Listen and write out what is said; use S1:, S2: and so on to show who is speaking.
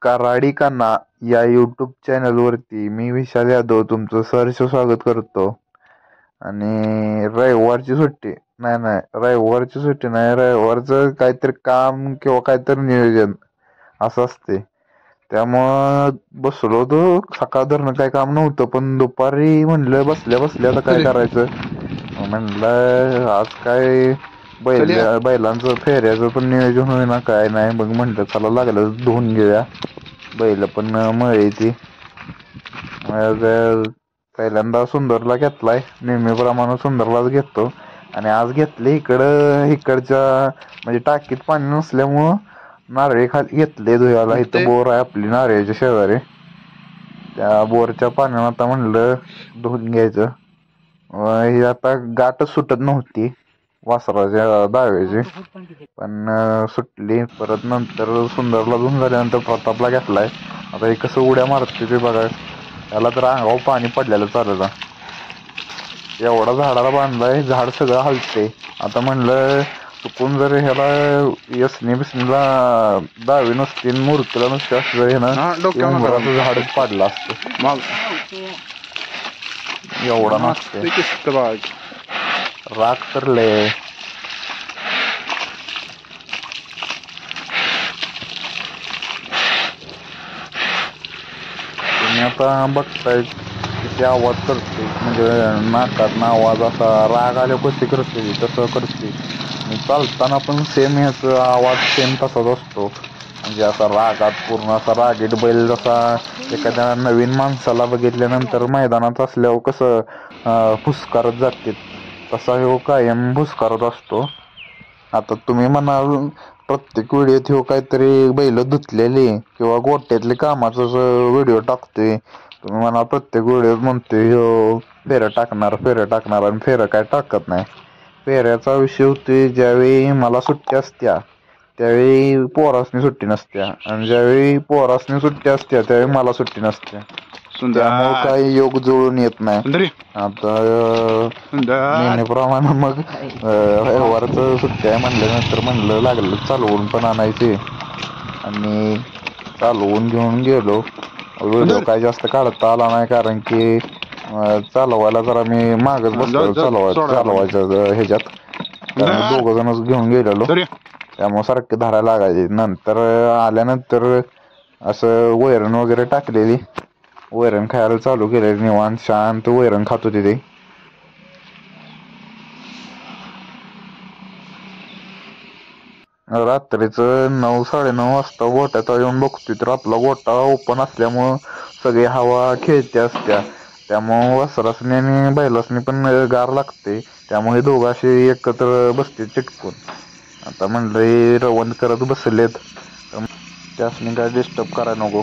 S1: कराडी कान्हा या यूट्यूब चॅनलवरती मी विशाल यादव तुमचं सहर्ष स्वागत करतो. आणि रविवारची सुट्टी नाही नाही रविवारची सुट्टी नाही, रविवारचं काहीतरी काम किंवा काहीतरी नियोजन असं असते. त्यामुळं बसलो होतो, सकाळ धरणं काही काम नव्हतं, पण दुपारी म्हणलं बसल्या बसल्या आता काय करायचं. म्हणलं आज काय बैलांचं फेऱ्याचं पण नियोजन होईना काय नाही. मग म्हणलं चला लागलं धुवून घेऊया, बैल पण मळी ती. मग पहिल्यांदा सुंदरला घेतलाय, नेहमीप्रमाणे सुंदरलाच घेतो. आणि आज घेतले इकडच्या म्हणजे टाकीत पाणी नसल्यामुळं नारळी खाली घेतले धुयाला. इथं बोर आहे आपली नारळीच्या शेजारी, त्या बोरच्या पाण्यानं आता म्हणलं धुवून घ्यायचं. ही आता गाठच सुटत नव्हती वासराच्या दाव्याची, पण सुटली. परत नंतर सुंदरला धुवून झाल्यानंतर प्रतापला घेतलाय. आता हे कसं उड्या मारते ते बघा, त्याला तर अंगावर पाणी पडलेलं चाललं. एवढा झाडाला बांधलाय, झाड सगळं हलते. आता म्हणलं चुकून जर ह्याला यसनी बिसनीला दावी नसती, मूर्तीला नसते असं हे ना उंबराचं झाडच पाडलं असतं. एवढा नसते राग तर लय. तुम्ही आता बघताय किती आवाज करते, म्हणजे नाकात आवाज असा राग आल्या कशी करते तसं करते. आणि चालताना पण सेम ह्याचा आवाज सेम तसाच असतो. म्हणजे असा रागात पूर्ण असा रागीट बैल जसा एखाद्या नवीन माणसाला बघितल्यानंतर मैदानात असल्यावर कसं फुसकारत जाते, तसा ह्यो कायम फुसकारत असतो. आता तुम्ही म्हणाल प्रत्येक व्हिडिओत ह्यो काहीतरी बैल धुतलेली किंवा गोट्यातले कामाचा व्हिडिओ टाकतोय. तुम्ही म्हणा प्रत्येक व्हिडिओत म्हणतोय ह्यो फेरं टाकणार आणि फेरं काय टाकत नाही. फेऱ्याचा विषय होतोय ज्यावेळी मला सुट्टी असत्या त्यावेळी पोरासनी सुट्टी नसत्या, आणि ज्यावेळी पोरासनी सुट्टी असत्या त्यावेळी मला सुट्टी नसत्या. त्यामुळे काही योग जुळून येत नाही. आता नेहमीप्रमाणे मग रविवारचं सुट्टी आहे म्हणल्यानंतर म्हणलं लागलं चालवून पण आणायची, आणि चालवून घेऊन गेलो. व्हिडिओ काय जास्त काढता आला नाही, कारण की चालवायला जरा मी मागच बसलो चालवायचं ह्याच्यात, दोघ जणच घेऊन गेलेलो, त्यामुळे सारखे धरायला लागायचे. नंतर आल्यानंतर असं वैरण वगैरे टाकलेली, वैरण खायला चालू केलेली. निवांत शांत वैरण खात होती ते. रात्रीचं 9-9:30 वाजता गोट्यात येऊन बघतोय तर आपला गोटा ओपन असल्यामुळं सगळी हवा खेळती असत्या, त्यामुळं वासरासनी आणि बैलासनी पण गार लागते. त्यामुळे दोघं असे एकत्र बसते चिटकून. आता म्हणलं हे रवंथ करत बसलेत, त्यासनी काय डिस्टर्ब करायला नको.